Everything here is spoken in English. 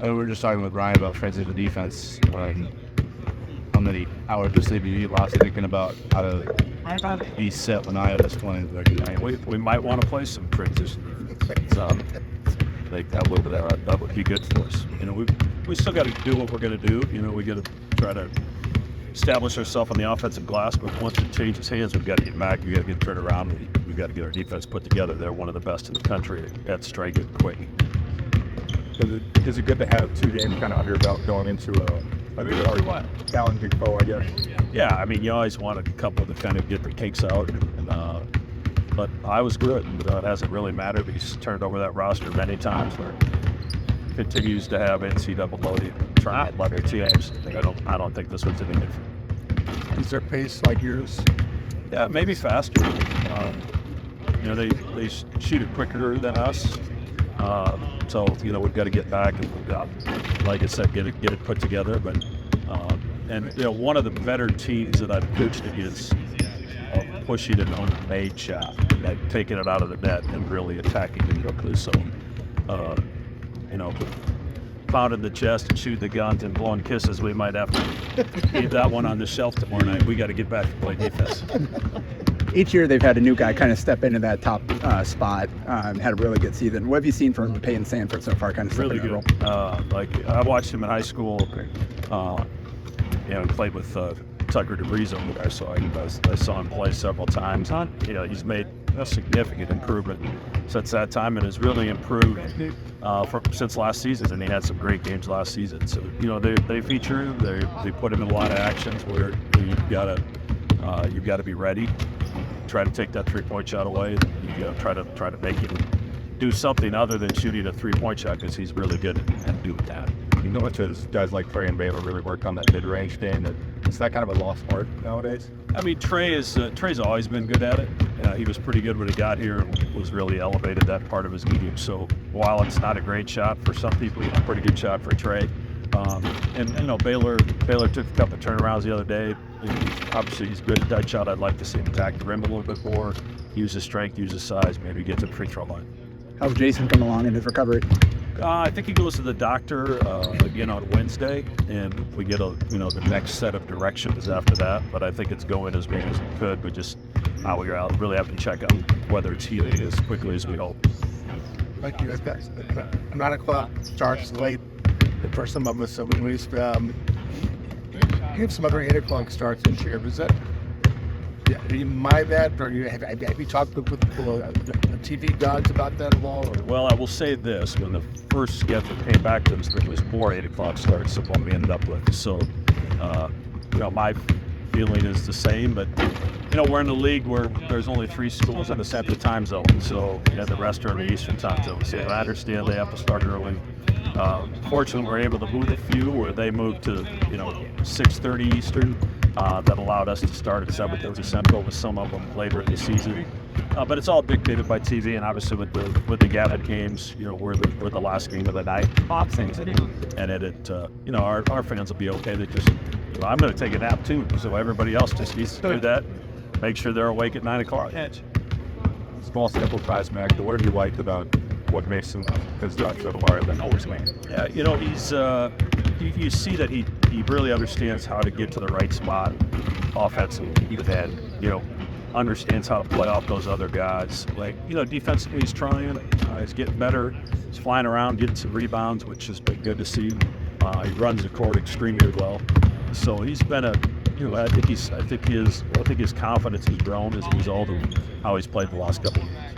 We were just talking with Ryan about transition defense. How many hours of sleep you lost thinking about how to be set when Iowa's playing? We might want to play some transition defense. Like that little bit that would be good for us. We still got to do what we're going to do. We got to try to establish ourselves on the offensive glass, but once it changes hands, we've got to get back. We've got to get turned around. We've got to get our defense put together. They're one of the best in the country at striking and quicking. Is it good to have 2 games kind of under your belt going into a challenging foe, I guess? Yeah, you always want a couple to kind of get the kinks out. But I was good. It hasn't really mattered. He's turned over that roster many times where continues to have NCAA trying level teams. I don't think this one's any different. Is their pace like yours? Yeah, maybe faster. They shoot it quicker than us. So we've got to get back and, like I said, get it put together. But one of the better teams that I've coached against pushing an unmade shot, like taking it out of the net and really attacking it quickly. So, pounding the chest and shooting the guns and blowing kisses, we might have to keep that one on the shelf tomorrow night. We got to get back to play defense. Each year they've had a new guy kind of step into that top spot. Had a really good season. What have you seen from Peyton Sanford so far? Kind of really good. I watched him in high school. And played with Tucker DeVries over there, so I saw him play several times. He's made a significant improvement since that time and has really improved since last season. And he had some great games last season. So they feature him. They put him in a lot of actions where you've got to be ready. Try to take that 3-point shot away. You try to make him do something other than shooting a 3-point shot because he's really good at doing that. It's guys like Trey and Baylor really work on that mid-range thing. It's that kind of a lost art nowadays. Trey's always been good at it. He was pretty good when he got here and was really elevated that part of his game. So while it's not a great shot for some people, it's a pretty good shot for Trey. Baylor took a couple of turnarounds the other day. Obviously, he's good at that shot. I'd like to see him attack the rim a little bit more, use his strength, use his size, maybe get to the free throw line. How's Jason coming along in his recovery? I think he goes to the doctor again on Wednesday, and we get the next set of directions after that. But I think it's going as well as it could. We just we really have to check out whether it's healing as quickly as we hope. Thank you. 9 o'clock starts late for some of us. So at least you have some other 8 o'clock starts this year. Is that? Yeah, do you mind that, or have you talked with the TV gods about that at all? Or? Well, I will say this: when the first schedule came back to us, it was 4 8 o'clock starts of what we ended up with. So, my feeling is the same. But we're in a league where there's only 3 schools in the Central Time Zone, so the rest are in the Eastern Time Zone. So I understand they have to start early. Fortunately, we're able to move a few where they moved to 6:30 Eastern. That allowed us to start at 7:30 Central with some of them later in the season. But it's all dictated by TV, and obviously with the Gavitt games, we're the last game of the night. And our fans will be okay. They just, I'm going to take a nap too, so everybody else just needs to do that. Make sure they're awake at 9 o'clock. Small sample size, Mac. What have you liked about what makes him his job so far than always man? Yeah, he's you see that he really understands how to get to the right spot offensively, and understands how to play off those other guys. Defensively, he's trying. He's getting better. He's flying around, getting some rebounds, which has been good to see. He runs the court extremely well. So he's been I think his confidence has grown as a result of how he's played the last couple of years.